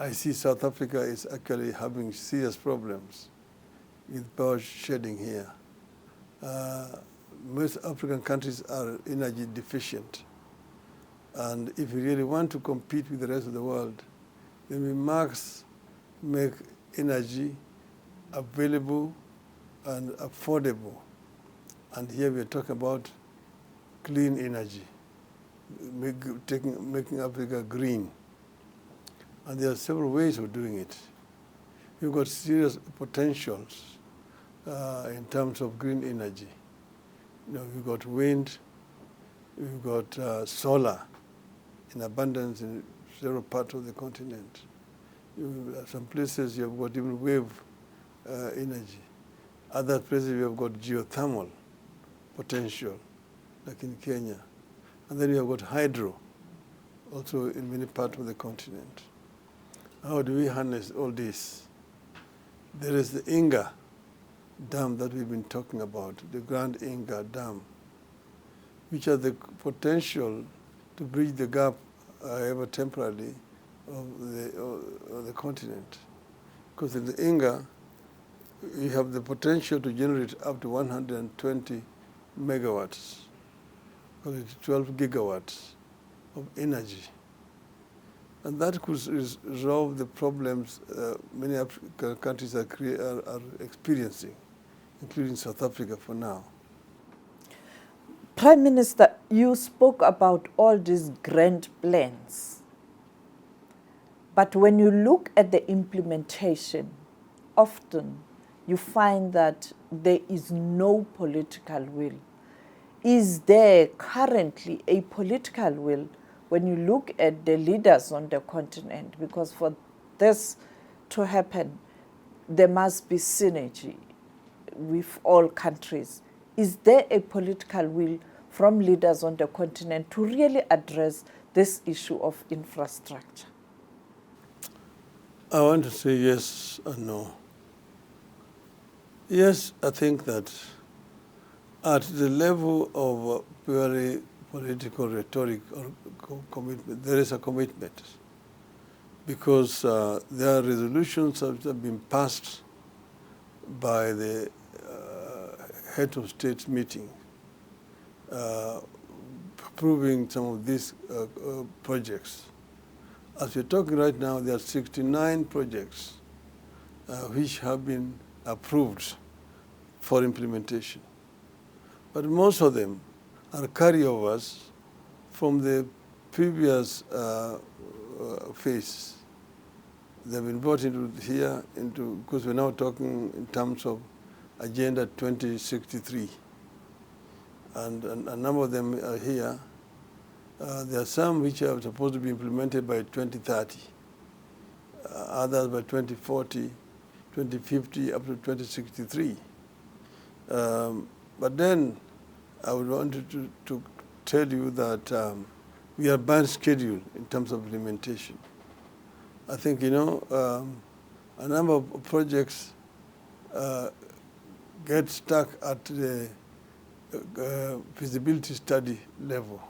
I see South Africa is actually having serious problems with power shedding here. Most African countries are energy deficient. And if we really want to compete with the rest of the world, then we must make energy available and affordable. And here we are talking about clean energy, making Africa green. And there are several ways of doing it. You've got serious potentials in terms of green energy. You've got wind, you've got solar in abundance in several parts of the continent. Some places you've got even wave energy. Other places you have got geothermal potential, like in Kenya. And then you have got hydro, also in many parts of the continent. How do we harness all this? There is the Inga Dam that we've been talking about, the Grand Inga Dam, which has the potential to bridge the gap, however temporarily, of the continent. Because in the Inga, you have the potential to generate up to 120 megawatts, or 12 gigawatts of energy. And that could resolve the problems many African countries are experiencing, including South Africa for now. Prime Minister, you spoke about all these grand plans. But when you look at the implementation, often you find that there is no political will. Is there currently a political will when you look at the leaders on the continent? Because for this to happen, there must be synergy with all countries. Is there a political will from leaders on the continent to really address this issue of infrastructure? I want to say yes and no. Yes, I think that at the level of purely political rhetoric or commitment, there is a commitment, because there are resolutions that have been passed by the head of state meeting approving some of these projects. As we're talking right now, there are 69 projects which have been approved for implementation. But most of them are carryovers from the previous phase. They've been brought into here, because we're now talking in terms of Agenda 2063. And a number of them are here. There are some which are supposed to be implemented by 2030, others by 2040, 2050, up to 2063. But then I would want to tell you that we are behind schedule in terms of implementation. I think, a number of projects get stuck at the feasibility study level.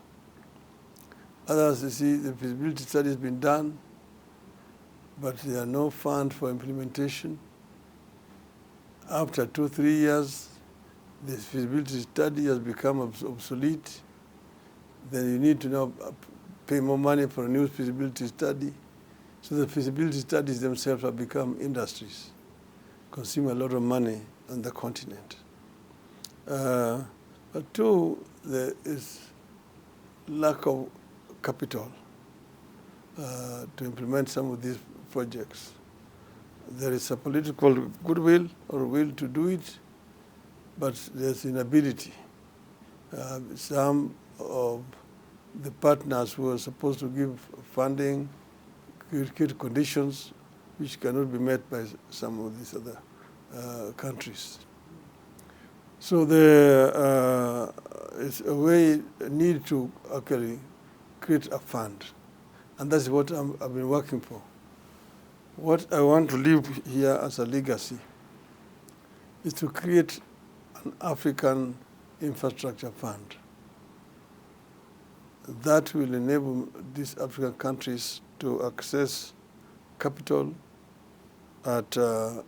Others, you see, the feasibility study has been done, but there are no funds for implementation. After 2-3 years, the feasibility study has become obsolete. Then you need to now pay more money for a new feasibility study. So the feasibility studies themselves have become industries, consume a lot of money on the continent. But two, there is lack of capital to implement some of these projects. There is a political goodwill or will to do it, but there's inability. Some of the partners who are supposed to give funding create conditions which cannot be met by some of these other countries. So there is a way need to actually create a fund, and that's what I've been working for. What I want to leave here as a legacy is to create an African infrastructure fund that will enable these African countries to access capital at, I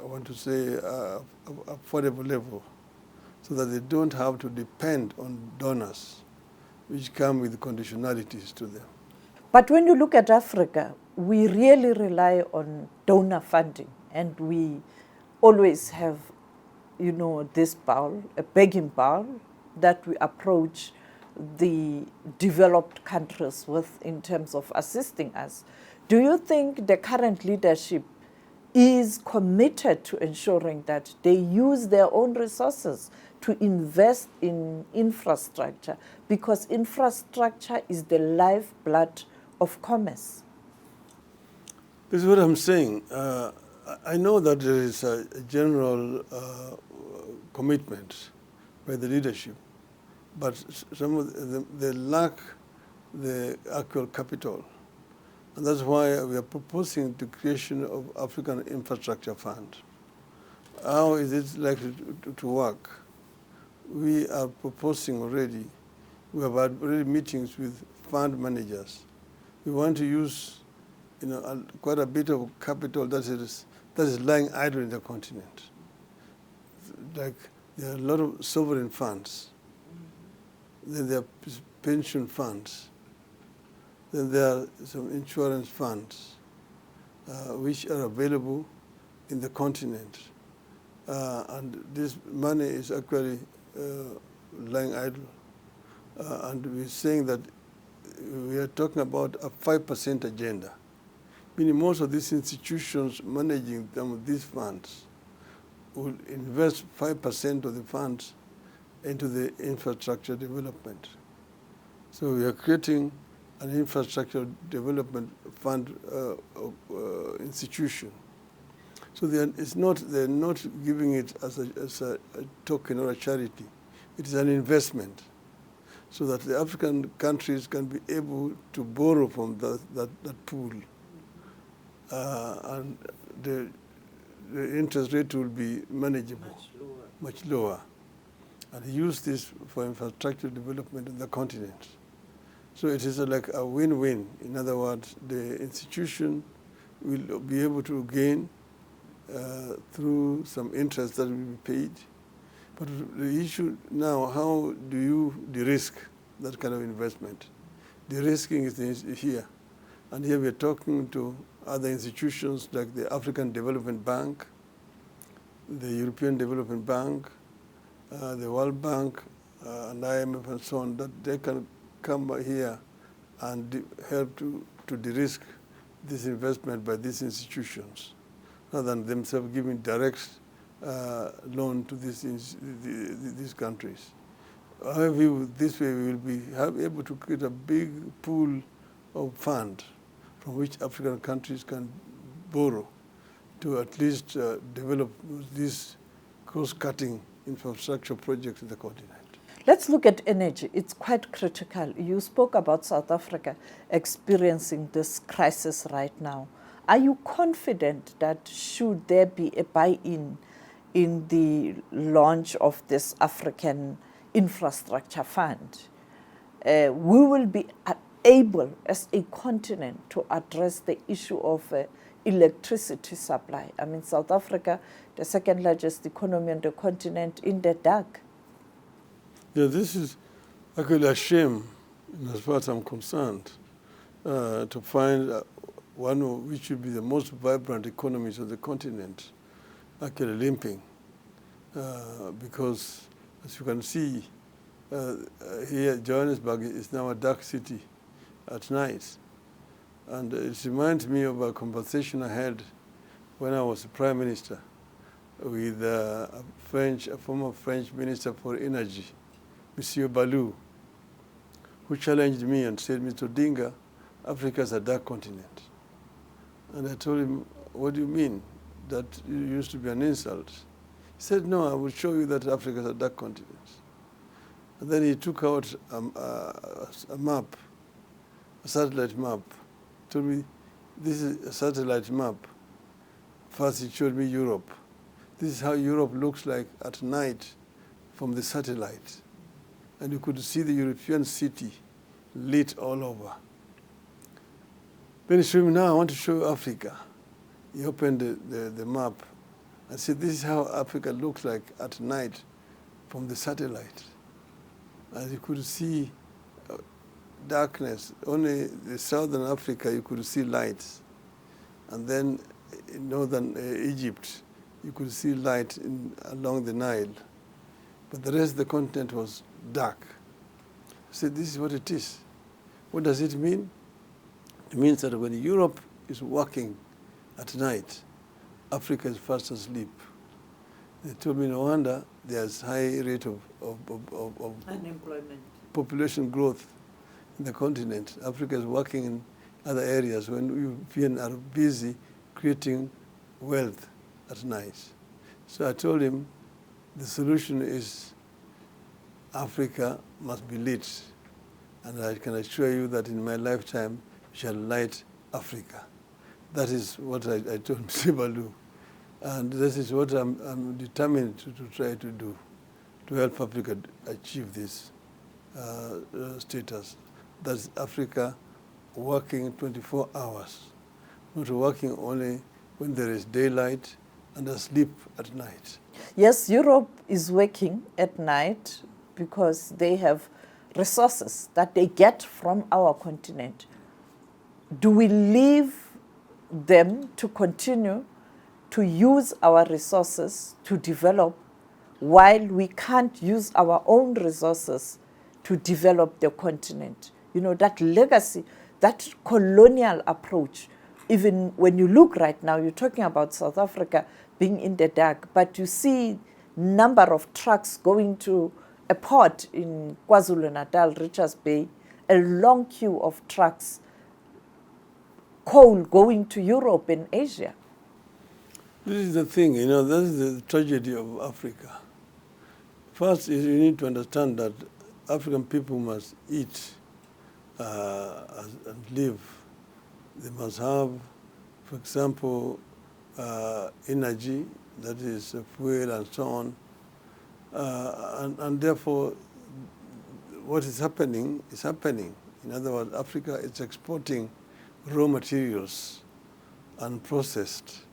want to say, affordable level, so that they don't have to depend on donors, which come with conditionalities to them. But when you look at Africa, we really rely on donor funding, and we always have, this bowl, a begging bowl, that we approach the developed countries with in terms of assisting us. Do you think the current leadership is committed to ensuring that they use their own resources to invest in infrastructure? Because infrastructure is the lifeblood of commerce. This is what I'm saying. I know that there is a general commitment by the leadership, but some of them, they lack the actual capital. And that's why we are proposing the creation of African Infrastructure Fund. How is it likely to work? We are proposing already, we have had already meetings with fund managers. We want to use quite a bit of capital that is lying idle in the continent. Like there are a lot of sovereign funds, then there are pension funds, then there are some insurance funds which are available in the continent. And this money is actually lying idle. And we're saying that we are talking about a 5% agenda, meaning most of these institutions managing these funds will invest 5% of the funds into the infrastructure development. So we are creating an infrastructure development fund institution. So they're not giving it as a token or a charity. It is an investment, so that the African countries can be able to borrow from that pool. And the interest rate will be manageable, much lower. And use this for infrastructure development in the continent. So it is like a win-win. In other words, the institution will be able to gain through some interest that will be paid. But the issue now, how do you de-risk that kind of investment? De-risking is here. And here we are talking to other institutions like the African Development Bank, the European Development Bank, the World Bank, and IMF and so on, that they can come here and help to de-risk this investment by these institutions, rather than themselves giving direct loan to these countries. However, this way we will be able to create a big pool of funds from which African countries can borrow to at least develop these cross-cutting infrastructure projects in the continent. Let's look at energy. It's quite critical. You spoke about South Africa experiencing this crisis right now. Are you confident that should there be a buy-in in the launch of this African infrastructure fund, we will be able as a continent to address the issue of electricity supply? I mean, South Africa, the second largest economy on the continent, in the dark. Yeah, this is actually a shame, as far as I'm concerned, to find one which should be the most vibrant economies of the continent actually limping. Because, as you can see, here Johannesburg is now a dark city at night. And it reminds me of a conversation I had when I was Prime Minister with a former French Minister for Energy, Monsieur Balou, who challenged me and said, Mr. Odinga, Africa is a dark continent. And I told him, what do you mean? That used to be an insult. He said, no, I will show you that Africa is a dark continent. And then he took out a map, a satellite map. He told me, this is a satellite map. First he showed me Europe. This is how Europe looks like at night from the satellite. And you could see the European city lit all over. Then he showed me, now I want to show Africa. He opened the map and said, this is how Africa looks like at night from the satellite. As you could see darkness. Only the southern Africa you could see lights. And then in northern Egypt, you could see light along the Nile. But the rest of the continent was dark. I said, this is what it is. What does it mean? It means that when Europe is working at night, Africa is fast asleep. They told me, no wonder there's high rate of unemployment, population growth in the continent. Africa is working in other areas when Europeans are busy creating wealth at night. So I told him the solution is Africa must be lit. And I can assure you that in my lifetime, we shall light Africa. That is what I told Sibalu. And this is what I'm determined to try to do, to help Africa achieve this status. That's Africa working 24 hours, not working only when there is daylight and asleep at night. Yes, Europe is working at night because they have resources that they get from our continent. Do we leave them to continue to use our resources to develop while we can't use our own resources to develop the continent? You know, that legacy, that colonial approach, even when you look right now, you're talking about South Africa being in the dark, but you see number of trucks going to a port in KwaZulu-Natal, Richards Bay, a long queue of trucks, coal going to Europe and Asia. This is the thing, you know, this is the tragedy of Africa. First, you need to understand that African people must eat and live. They must have, for example, energy, that is fuel and so on. And therefore, what is happening is happening. In other words, Africa is exporting raw materials unprocessed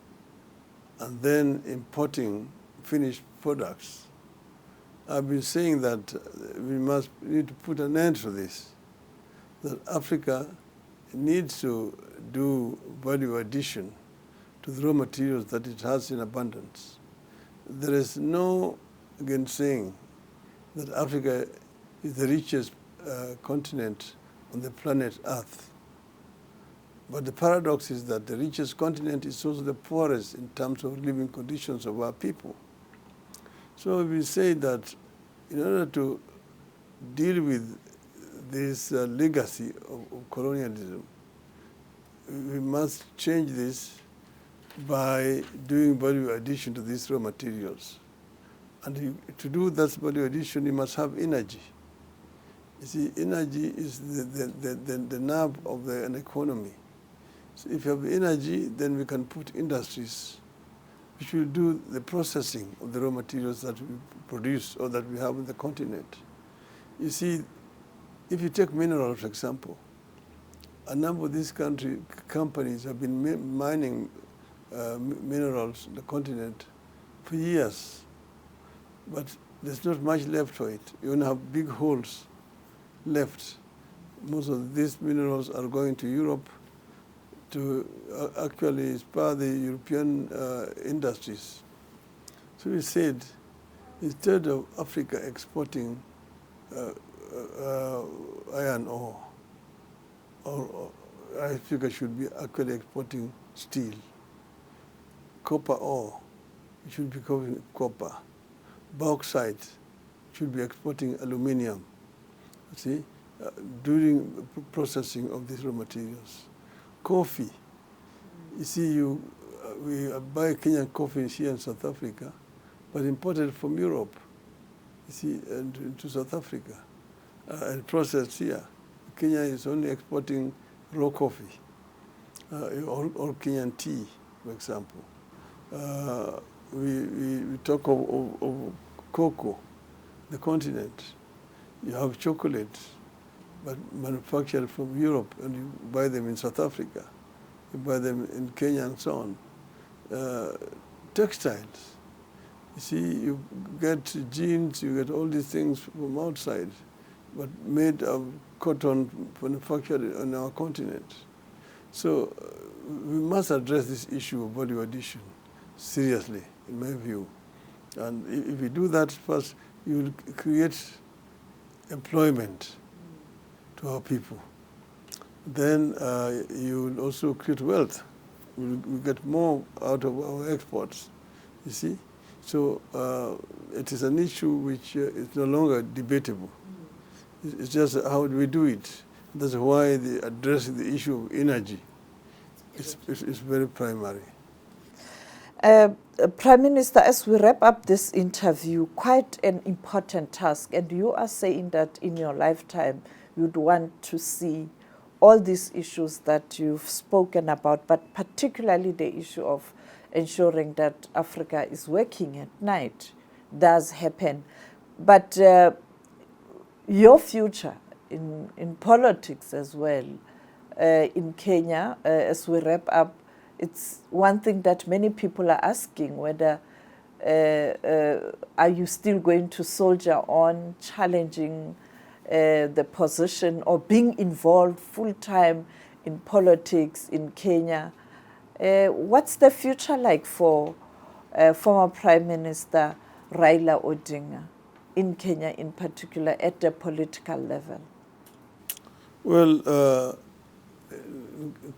and then importing finished products. I've been saying that we need to put an end to this, that Africa needs to do value addition to the raw materials that it has in abundance. There is no, again, saying that Africa is the richest continent on the planet Earth. But the paradox is that the richest continent is also the poorest in terms of living conditions of our people. So we say that in order to deal with this legacy of colonialism, we must change this by doing value addition to these raw materials. And to do that value addition, you must have energy. You see, energy is the nerve of an economy. So if you have energy, then we can put industries which will do the processing of the raw materials that we produce or that we have in the continent. You see, if you take minerals, for example, a number of these companies have been mining minerals in the continent for years, but there's not much left for it. You only have big holes left. Most of these minerals are going to Europe to actually spur the European industries. So we said, instead of Africa exporting iron ore, or Africa should be actually exporting steel. Copper ore, it should be exporting copper. Bauxite should be exporting aluminium. See, during processing of these raw materials. Coffee, you see, we buy Kenyan coffee here in South Africa, but imported from Europe, you see, and to South Africa, and processed here. Kenya is only exporting raw coffee, or Kenyan tea, for example. We talk of cocoa, the continent. You have chocolate, but manufactured from Europe, and you buy them in South Africa. you buy them in Kenya and so on. Textiles. You see, you get jeans, you get all these things from outside, but made of cotton manufactured on our continent. So we must address this issue of value addition seriously, in my view. And if we do that first, you will create employment to our people. Then you will also create wealth. We'll get more out of our exports, you see. So it is an issue which is no longer debatable. It's just how do we do it. That's why addressing the issue of energy is very primary. Prime Minister, as we wrap up this interview, quite an important task, and you are saying that in your lifetime you'd want to see all these issues that you've spoken about, but particularly the issue of ensuring that Africa is working at night does happen. But your future in politics as well, in Kenya, as we wrap up, it's one thing that many people are asking, whether are you still going to soldier on, challenging the position or being involved full-time in politics in Kenya. What's the future like for former Prime Minister Raila Odinga in Kenya in particular at the political level? Well,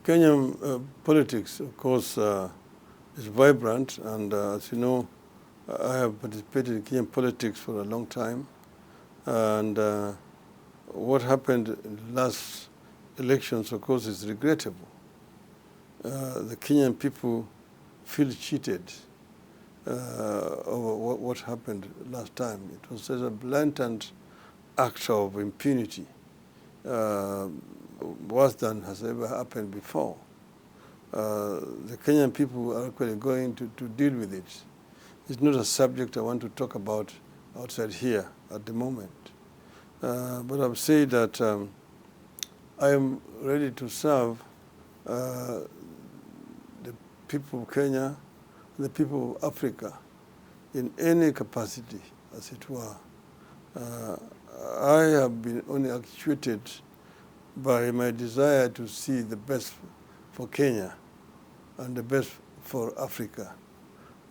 Kenyan politics, of course, is vibrant, and as you know, I have participated in Kenyan politics for a long time, and what happened in the last elections, of course, is regrettable. The Kenyan people feel cheated over what happened last time. It was such a blatant act of impunity, worse than has ever happened before. The Kenyan people are actually going to deal with it. It's not a subject I want to talk about outside here at the moment. But I would say that I am ready to serve the people of Kenya, the people of Africa, in any capacity, as it were. I have been only actuated by my desire to see the best for Kenya and the best for Africa.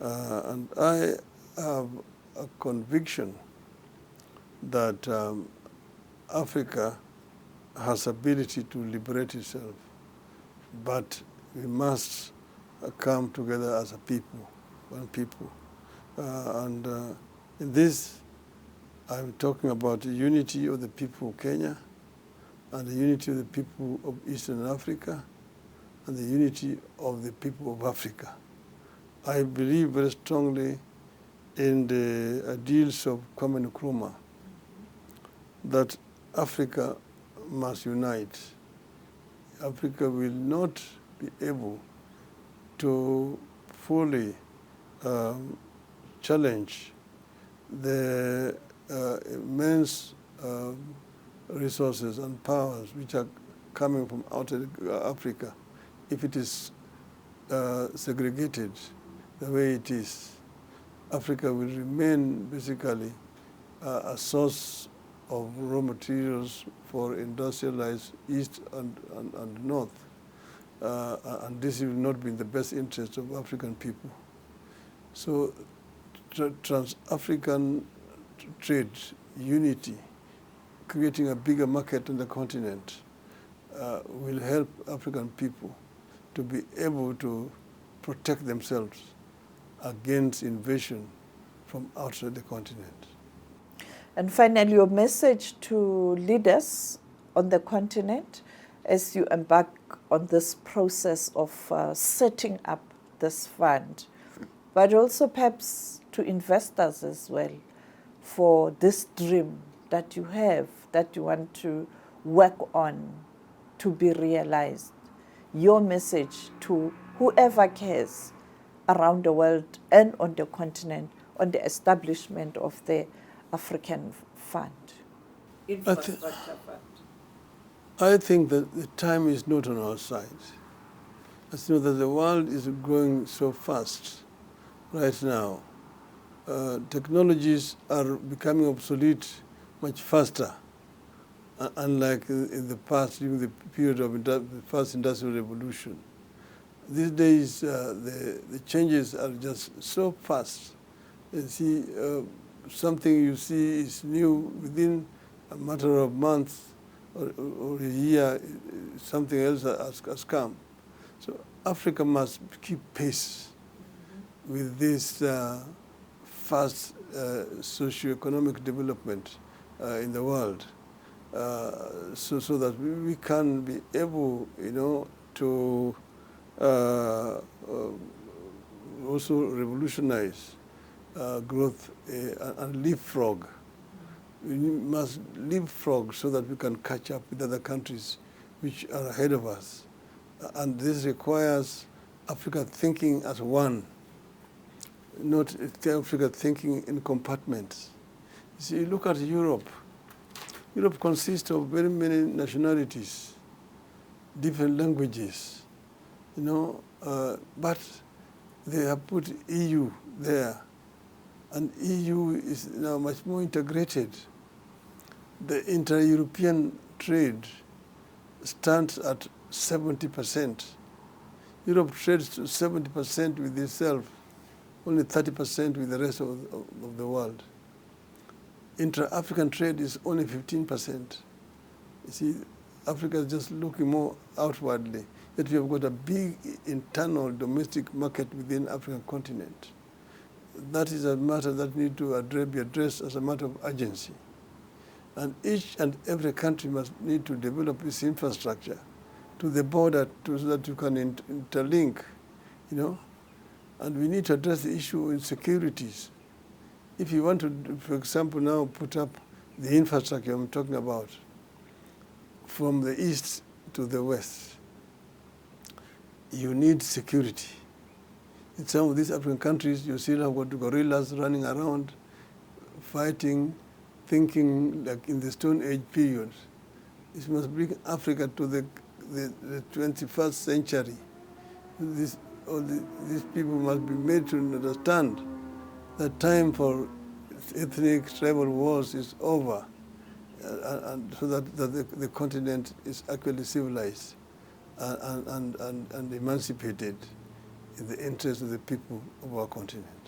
And I have a conviction that Africa has ability to liberate itself, but we must come together as a people, one people. And in this, I'm talking about the unity of the people of Kenya, and the unity of the people of Eastern Africa, and the unity of the people of Africa. I believe very strongly in the ideals of Kwame Nkrumah, that Africa must unite. Africa will not be able to fully challenge the immense resources and powers which are coming from outside Africa if it is segregated the way it is. Africa will remain basically a source of raw materials for industrialized East and North. And this will not be in the best interest of African people. So trans-African trade, unity, creating a bigger market on the continent will help African people to be able to protect themselves against invasion from outside the continent. And finally, your message to leaders on the continent as you embark on this process of setting up this fund, but also perhaps to investors as well for this dream that you have, that you want to work on to be realized. Your message to whoever cares around the world and on the continent on the establishment of the African Fund, Infrastructure Fund. I think that the time is not on our side. As you know, that the world is growing so fast right now. Technologies are becoming obsolete much faster, unlike in the past, during the period of the first industrial revolution. These days, the changes are just so fast. You see, something you see is new within a matter of months or a year, something else has come. So Africa must keep pace with this fast socio-economic development in the world, so that we can be able, to also revolutionize growth and leapfrog. We must leapfrog so that we can catch up with other countries which are ahead of us. And this requires Africa thinking as one, not Africa thinking in compartments. You see, look at Europe. Europe consists of very many nationalities, different languages, but they have put EU there. And EU is now much more integrated. The inter-European trade stands at 70%. Europe trades to 70% with itself, only 30% with the rest of the world. Intra-African trade is only 15%. You see, Africa is just looking more outwardly, yet we have got a big internal domestic market within the African continent. That is a matter that needs to be addressed as a matter of urgency. And each and every country must need to develop its infrastructure to the border so that you can interlink, And we need to address the issue in securities. If you want to, for example, now put up the infrastructure I'm talking about from the east to the west, you need security. In some of these African countries, you still have got guerrillas running around, fighting, thinking like in the Stone Age period. This must bring Africa to the 21st century. These people must be made to understand that time for ethnic tribal wars is over, and so that the continent is actually civilized and emancipated in the interest of the people of our continent.